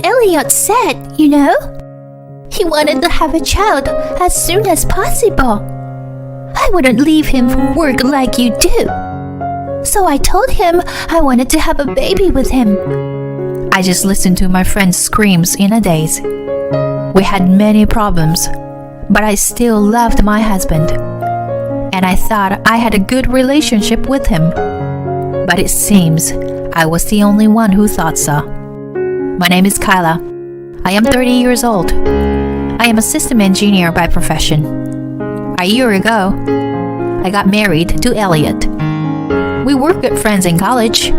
Elliot said, you know. He wanted to have a child as soon as possible. I wouldn't leave him for work like you do. So I told him I wanted to have a baby with him. I just listened to my friend's screams in a daze. We had many problems, but I still loved my husband. And I thought I had a good relationship with him. But it seems I was the only one who thought so. My name is Kyla. I am 30 years old. I am a system engineer by profession. A year ago, I got married to Elliot. We were good friends in college,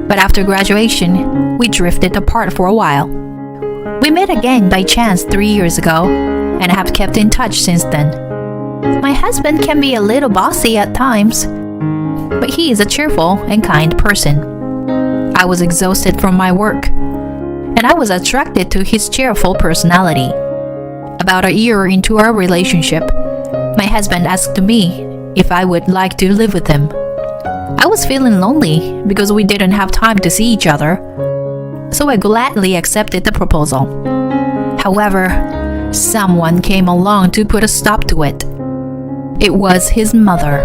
but after graduation, we drifted apart for a while. We met again by chance 3 years ago, and have kept in touch since then. My husband can be a little bossy at times, but he is a cheerful and kind person. I was exhausted from my work, and I was attracted to his cheerful personality. About a year into our relationship, my husband asked me if I would like to live with him. I was feeling lonely because we didn't have time to see each other, so I gladly accepted the proposal. However, someone came along to put a stop to it. It was his mother.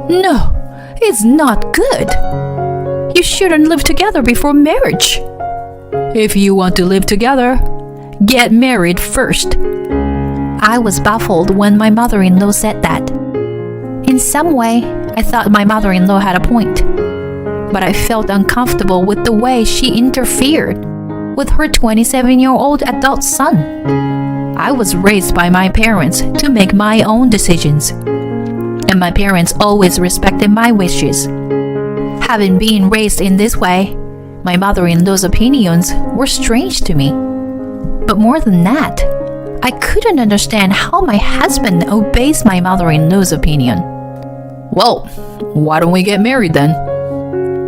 No, it's not good. You shouldn't live together before marriage. If you want to live together, get married first. I was baffled when my mother-in-law said that. In some way, I thought my mother-in-law had a point, but I felt uncomfortable with the way she interfered with her 27-year-old adult son. I was raised by my parents to make my own decisions, and my parents always respected my wishes. Having been raised in this way, my mother-in-law's opinions were strange to me. But more than that, I couldn't understand how my husband obeys my mother-in-law's opinion. Well, why don't we get married then?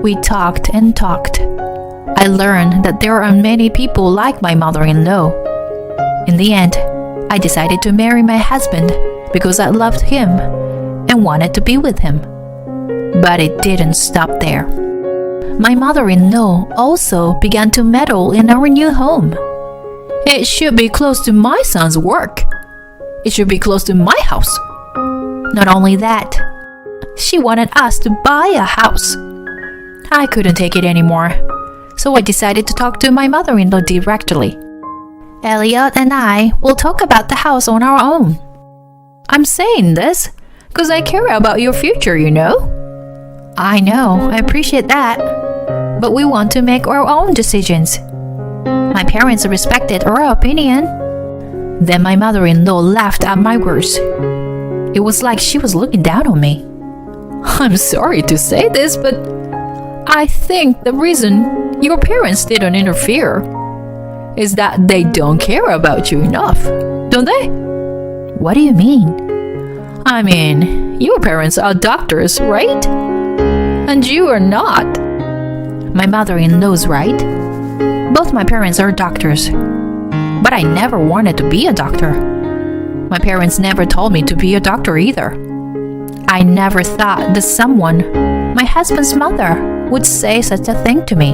We talked and talked. I learned that there are many people like my mother-in-law. In the end, I decided to marry my husband because I loved him and wanted to be with him. But it didn't stop there. My mother-in-law also began to meddle in our new home. It should be close to my son's work. It should be close to my house. Not only that, she wanted us to buy a house. I couldn't take it anymore, so I decided to talk to my mother-in-law directly. Elliot and I will talk about the house on our own. I'm saying this because I care about your future, you know? I know, I appreciate that. But we want to make our own decisions. My parents respected our opinion. Then my mother-in-law laughed at my words. It was like she was looking down on me. I'm sorry to say this, but I think the reason your parents didn't interfere is that they don't care about you enough, don't they? What do you mean? I mean, your parents are doctors, right? And you are not. My mother-in-law's right. Both my parents are doctors. But I never wanted to be a doctor. My parents never told me to be a doctor either. I never thought that someone, my husband's mother, would say such a thing to me.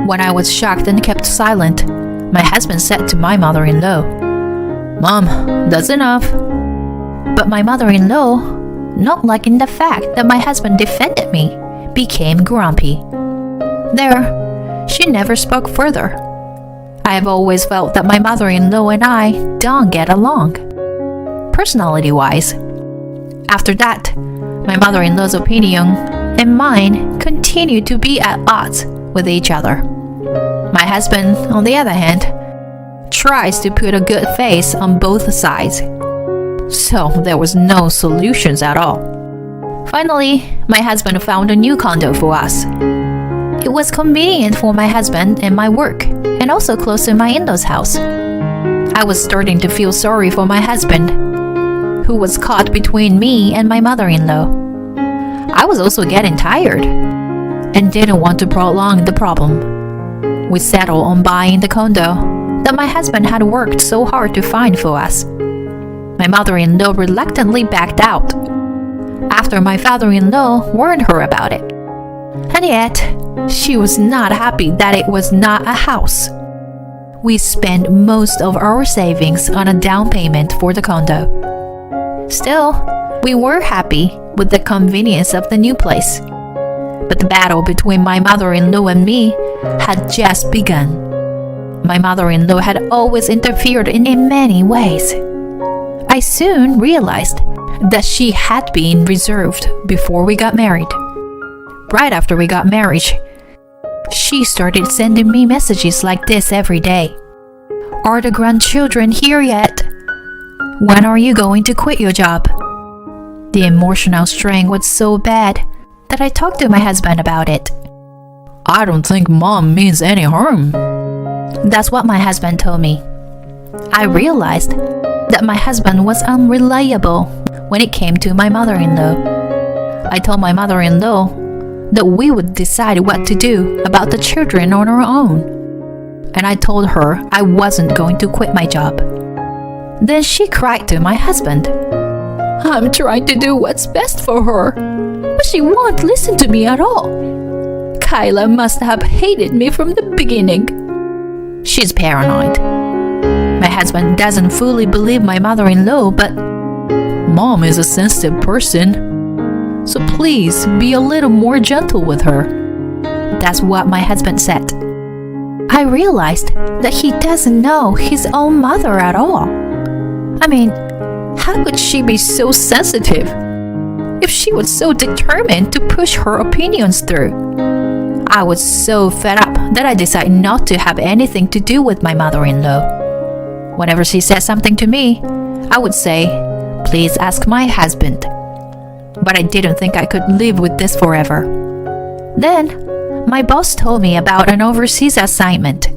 When I was shocked and kept silent, my husband said to my mother-in-law, "Mom, that's enough." But my mother-in-law, not liking the fact that my husband defended me, became grumpy. There, she never spoke further. I have always felt that my mother-in-law and I don't get along, personality-wise. After that, my mother-in-law's opinion and mine continued to be at odds with each other. My husband, on the other hand, tries to put a good face on both sides. So there was no solutions at all. Finally, my husband found a new condo for us. It was convenient for my husband and my work, and also close to my in-laws' house. I was starting to feel sorry for my husband, who was caught between me and my mother-in-law. I was also getting tired and didn't want to prolong the problem. We settled on buying the condo that my husband had worked so hard to find for us. My mother-in-law reluctantly backed out after my father-in-law warned her about it. And yet, she was not happy that it was not a house. we spent most of our savings on a down payment for the condo. Still, we were happy with the convenience of the new place. But the battle between my mother-in-law and me had just begun. My mother-in-law had always interfered in many ways. I soon realized that she had been reserved before we got married. Right after we got married, she started sending me messages like this every day. Are the grandchildren here yet? When are you going to quit your job? The emotional strain was so bad that I talked to my husband about it. I don't think Mom means any harm. That's what my husband told me. I realized that my husband was unreliable when it came to my mother-in-law. I told my mother-in-law that we would decide what to do about the children on our own. And I told her I wasn't going to quit my job. Then she cried to my husband. I'm trying to do what's best for her, but she won't listen to me at all. Kyla must have hated me from the beginning. She's paranoid. My husband doesn't fully believe my mother-in-law, but Mom is a sensitive person, so please be a little more gentle with her. That's what my husband said. I realized that he doesn't know his own mother at all. I mean, how could she be so sensitive if she was so determined to push her opinions through? I was so fed up that I decided not to have anything to do with my mother-in-law. Whenever she said something to me, I would say, "Please ask my husband." But I didn't think I could live with this forever. Then, my boss told me about an overseas assignment.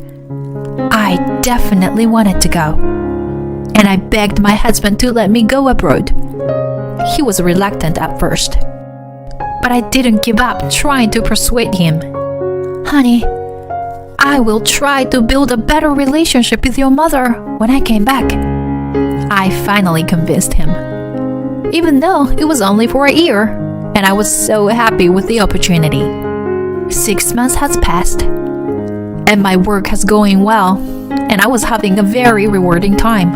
I definitely wanted to go, and I begged my husband to let me go abroad. He was reluctant at first, but I didn't give up trying to persuade him. "Honey, I will try to build a better relationship with your mother when I came back." I finally convinced him, even though it was only for a year, and I was so happy with the opportunity. 6 months has passed, and my work has going well, and I was having a very rewarding time.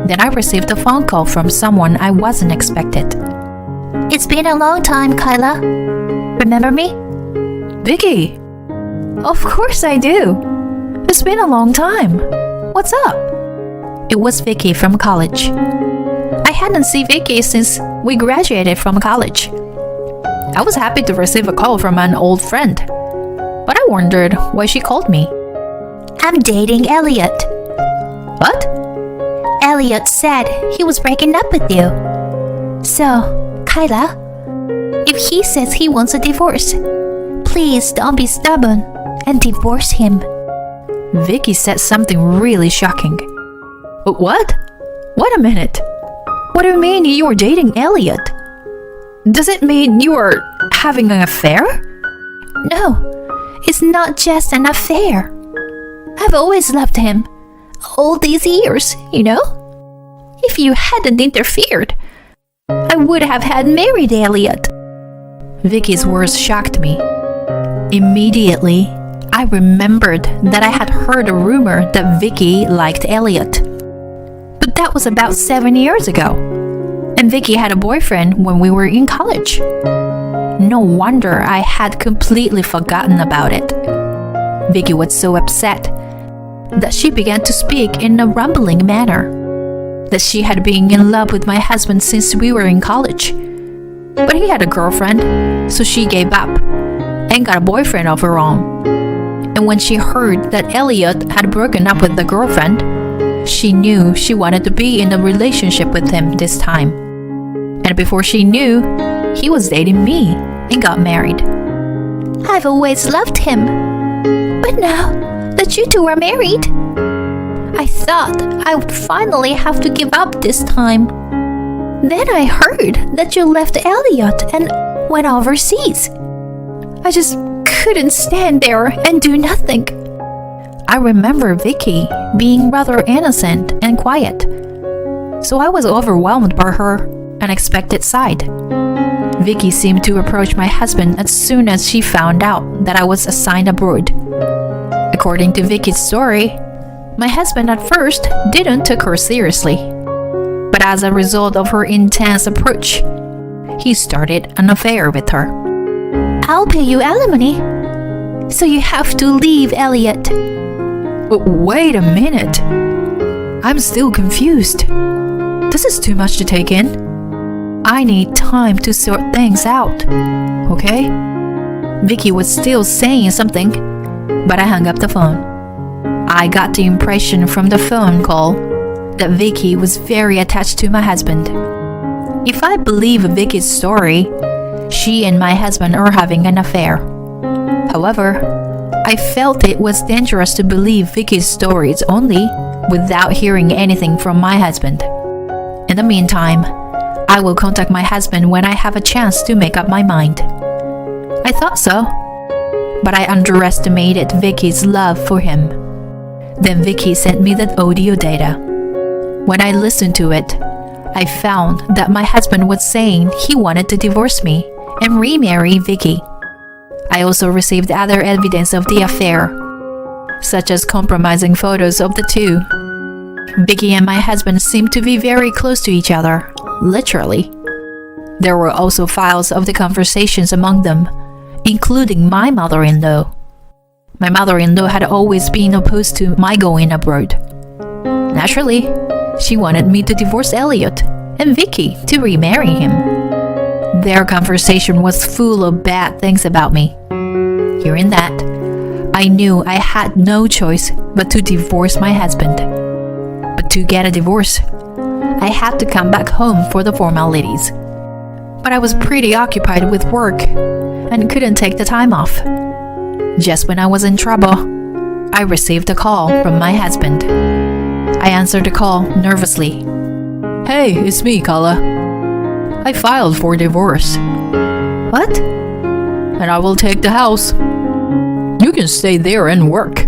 Then I received a phone call from someone I wasn't expected. It's been a long time, Kyla. Remember me? Vicky! Of course I do. It's been a long time. What's up? It was Vicky from college. I hadn't seen Vicky since we graduated from college. I was happy to receive a call from an old friend, but I wondered why she called me. I'm dating Elliot. What? Elliot said he was breaking up with you. So, Kyla, if he says he wants a divorce, please don't be stubborn and divorce him. Vicky said something really shocking. What? Wait a minute. What do you mean you're dating Elliot? Does it mean you're having an affair? No, it's not just an affair. I've always loved him. All these years, you know? If you hadn't interfered, I would have had married Elliot. Vicky's words shocked me. Immediately, I remembered that I had heard a rumor that Vicky liked Elliot. But that was about 7 years ago, and Vicky had a boyfriend when we were in college. No wonder I had completely forgotten about it. Vicky was so upset that she began to speak in a rumbling manner, that she had been in love with my husband since we were in college. But he had a girlfriend, so she gave up and got a boyfriend of her own. And when she heard that Elliot had broken up with the girlfriend, she knew she wanted to be in a relationship with him this time. And before she knew, he was dating me and got married. I've always loved him. But now that you two are married, I thought I would finally have to give up this time. Then I heard that you left Elliot and went overseas. I just couldn't stand there and do nothing. I remember Vicky being rather innocent and quiet, so I was overwhelmed by her unexpected side. Vicky seemed to approach my husband as soon as she found out that I was assigned abroad. According to Vicky's story, My husband at first didn't take her seriously, but as a result of her intense approach, he started an affair with her. I'll pay you alimony, so you have to leave Elliot. Wait a minute. I'm still confused. This is too much to take in. I need time to sort things out, okay? Vicky was still saying something, but I hung up the phone. I got the impression from the phone call that Vicky was very attached to my husband. If I believe Vicky's story, she and my husband are having an affair. However, I felt it was dangerous to believe Vicky's stories only without hearing anything from my husband. In the meantime, I will contact my husband when I have a chance to make up my mind. I thought so, but I underestimated Vicky's love for him. Then Vicky sent me that audio data. When I listened to it, I found that my husband was saying he wanted to divorce me and remarry Vicky. I also received other evidence of the affair, such as compromising photos of the two. Vicky and my husband seemed to be very close to each other, literally. There were also files of the conversations among them, including my mother-in-law. My mother-in-law had always been opposed to my going abroad. Naturally, she wanted me to divorce Elliot and Vicky to remarry him. Their conversation was full of bad things about me. Hearing that, I knew I had no choice but to divorce my husband. But to get a divorce, I had to come back home for the formalities. But I was pretty occupied with work and couldn't take the time off. Just when I was in trouble, I received a call from my husband. I answered the call nervously. Hey, it's me, Carla. I filed for divorce. What? And I will take the house. You can stay there and work.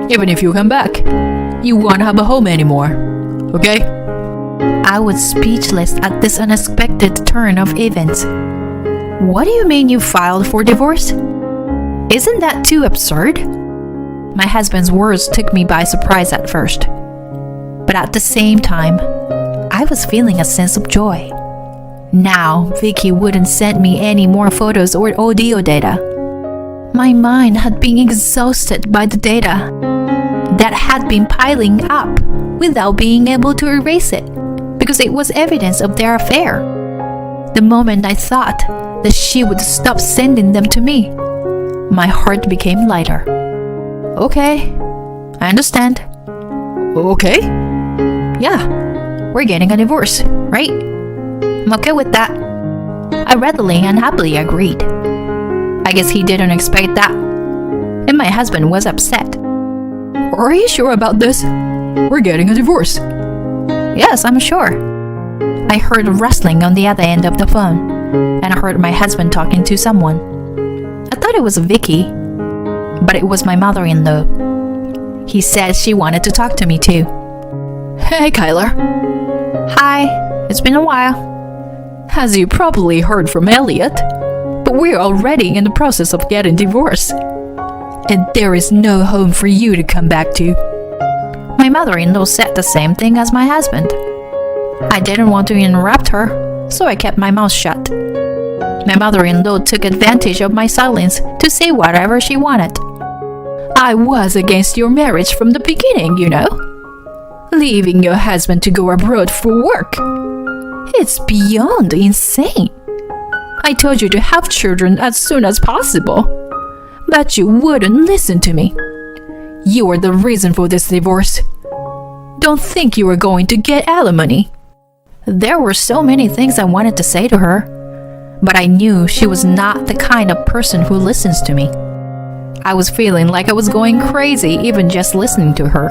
Even if you come back, you won't have a home anymore. Okay? I was speechless at this unexpected turn of events. What do you mean you filed for divorce? Isn't that too absurd? My husband's words took me by surprise at first. But at the same time, I was feeling a sense of joy. Now, Vicky wouldn't send me any more photos or audio data. My mind had been exhausted by the data that had been piling up without being able to erase it because it was evidence of their affair. The moment I thought that she would stop sending them to me, my heart became lighter. Okay, I understand. Okay? Yeah, we're getting a divorce, right? I'm okay with that. I readily and happily agreed. I guess he didn't expect that. And my husband was upset. Are you sure about this? We're getting a divorce. Yes, I'm sure. I heard rustling on the other end of the phone, and I heard my husband talking to someone. I thought it was Vicky, but it was my mother-in-law. He said she wanted to talk to me too. Hey, Kyler. Hi, it's been a while. As you probably heard from Elliot, but we're already in the process of getting divorced. And there is no home for you to come back to. My mother-in-law said the same thing as my husband. I didn't want to interrupt her, so I kept my mouth shut. My mother-in-law took advantage of my silence to say whatever she wanted. I was against your marriage from the beginning, you know. Leaving your husband to go abroad for work. It's beyond insane. I told you to have children as soon as possible, but you wouldn't listen to me. You are the reason for this divorce. Don't think you are going to get alimony. There were so many things I wanted to say to her, but I knew she was not the kind of person who listens to me. I was feeling like I was going crazy even just listening to her.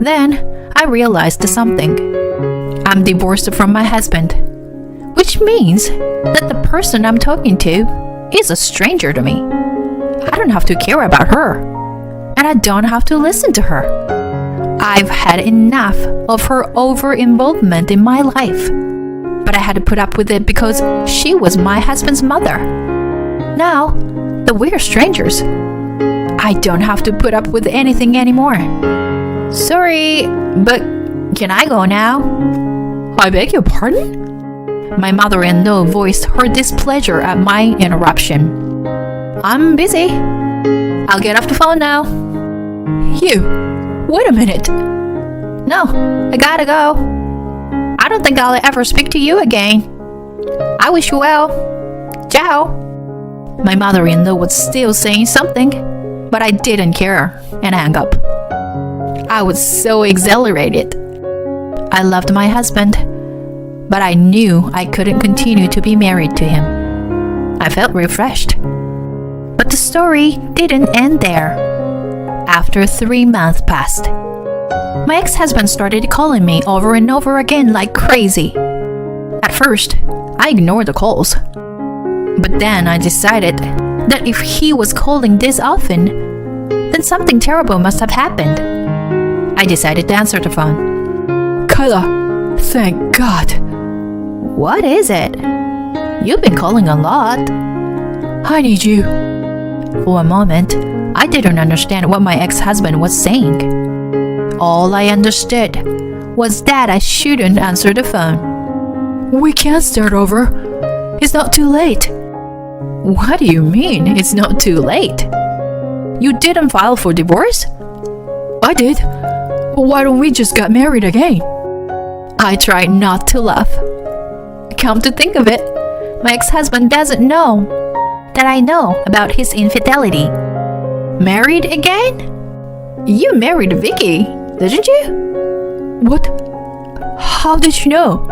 Then I realized something. I'm divorced from my husband, which means that the person I'm talking to is a stranger to me. I don't have to care about her, and I don't have to listen to her. I've had enough of her over-involvement in my life, but I had to put up with it because she was my husband's mother. Now that we're strangers, I don't have to put up with anything anymore. Sorry, but can I go now? I beg your pardon? My mother-in-law voiced her displeasure at my interruption. I'm busy. I'll get off the phone now. You, wait a minute. No, I gotta go. I don't think I'll ever speak to you again. I wish you well. Ciao. My mother-in-law was still saying something, but I didn't care and hung up. I was so exhilarated. I loved my husband, but I knew I couldn't continue to be married to him. I felt refreshed. But the story didn't end there. After 3 months passed, my ex-husband started calling me over and over again like crazy. At first, I ignored the calls. But then I decided that if he was calling this often, then something terrible must have happened. I decided to answer the phone. Kyla, thank God. What is it? You've been calling a lot. I need you. For a moment, I didn't understand what my ex-husband was saying. All I understood was that I shouldn't answer the phone. We can't start over. It's not too late. What do you mean it's not too late? You didn't file for divorce? I did. Why don't we just get married again? I tried not to laugh. Come to think of it, my ex-husband doesn't know that I know about his infidelity. Married again? You married Vicky, didn't you? What? How did you know?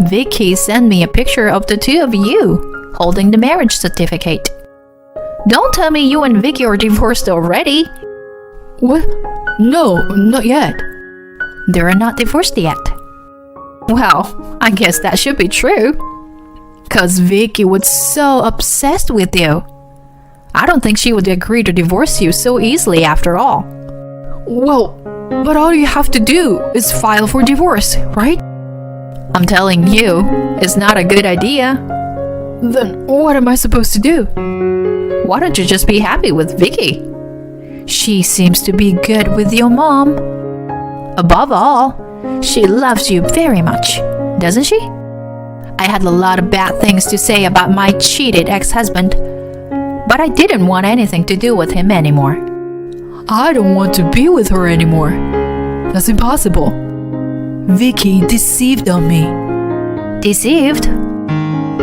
Vicky sent me a picture of the two of you holding the marriage certificate. Don't tell me you and Vicky are divorced already. What? No, not yet. They're not divorced yet. Well, I guess that should be true. 'Cause Vicky was so obsessed with you. I don't think she would agree to divorce you so easily after all. Well, but all you have to do is file for divorce, right? I'm telling you, it's not a good idea. Then what am I supposed to do? Why don't you just be happy with Vicky? She seems to be good with your mom. Above all, she loves you very much, doesn't she? I had a lot of bad things to say about my cheated ex-husband, but I didn't want anything to do with him anymore. I don't want to be with her anymore. That's impossible. Vicky deceived on me. Deceived?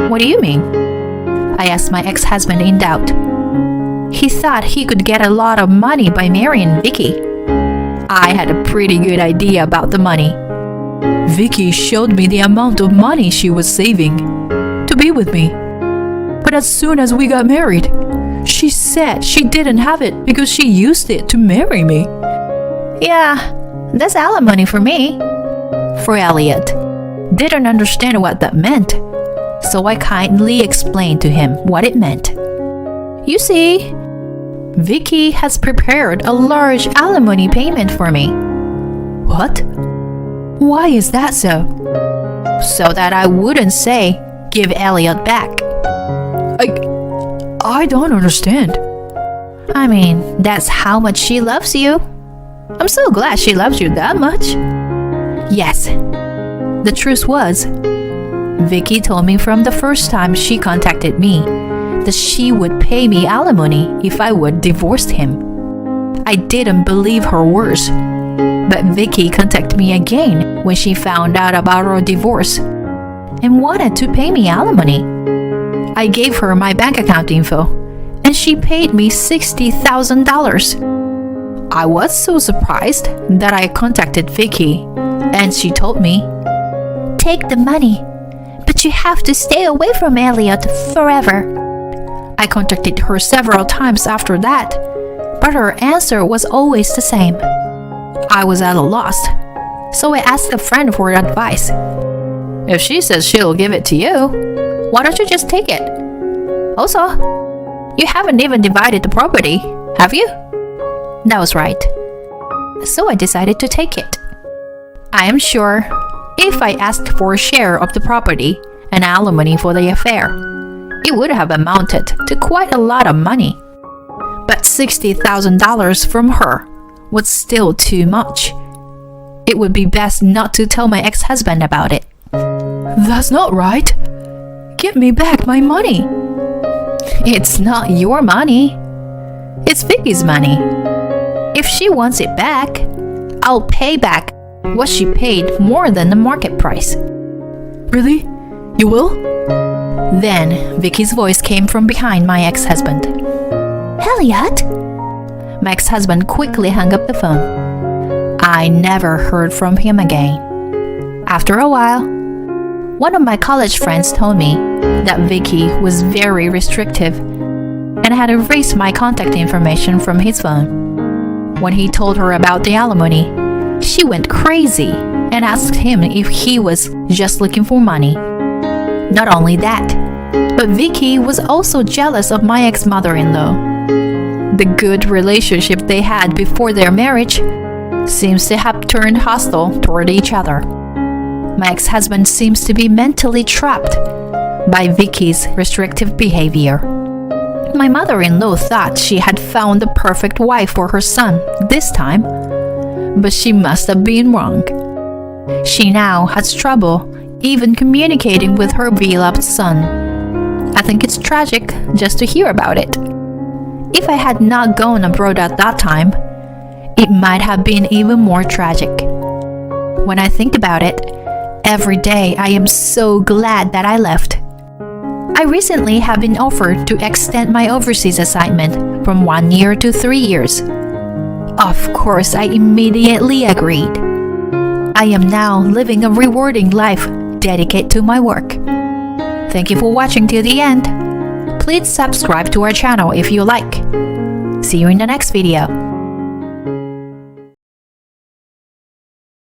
What do you mean? I asked my ex-husband in doubt. He thought he could get a lot of money by marrying Vicky. I had a pretty good idea about the money. Vicky showed me the amount of money she was saving to be with me. But as soon as we got married, she said she didn't have it because she used it to marry me. Yeah, that's alimony for me. For Elliot. Didn't understand what that meant, so I kindly explained to him what it meant. You see, Vicky has prepared a large alimony payment for me. What? Why is that so? So that I wouldn't say, give Elliot back. I don't understand. I mean, that's how much she loves you. I'm so glad she loves you that much. Yes. The truth was, Vicky told me from the first time she contacted me that she would pay me alimony if I would divorce him. I didn't believe her words, but Vicky contacted me again when she found out about our divorce and wanted to pay me alimony. I gave her my bank account info, and she paid me $60,000. I was so surprised that I contacted Vicky, and she told me, "Take the money, but you have to stay away from Elliot forever." I contacted her several times after that, but her answer was always the same. I was at a loss, so I asked a friend for advice. If she says she'll give it to you, why don't you just take it? Also, you haven't even divided the property, have you? That was right. So I decided to take it. I am sure if I asked for a share of the property and alimony for the affair, it would have amounted to quite a lot of money. But $60,000 from her was still too much. It would be best not to tell my ex-husband about it. That's not right. Give me back my money. It's not your money. It's Vicky's money. If she wants it back, I'll pay back what she paid more than the market price. Really? You will? Then Vicky's voice came from behind my ex-husband. Elliot? My ex-husband quickly hung up the phone. I never heard from him again. After a while, one of my college friends told me that Vicky was very restrictive and had erased my contact information from his phone. When he told her about the alimony, she went crazy and asked him if he was just looking for money. Not only that, but Vicky was also jealous of my ex-mother-in-law. The good relationship they had before their marriage seems to have turned hostile toward each other. My ex-husband seems to be mentally trapped by Vicky's restrictive behavior. My mother-in-law thought she had found the perfect wife for her son this time, but she must have been wrong. She now has trouble even communicating with her beloved son. I think it's tragic just to hear about it. If I had not gone abroad at that time, it might have been even more tragic. When I think about it, every day I am so glad that I left. I recently have been offered to extend my overseas assignment from 1 year to 3 years. Of course, I immediately agreed. I am now living a rewarding life dedicated to my work. Thank you for watching till the end. Please subscribe to our channel if you like. See you in the next video.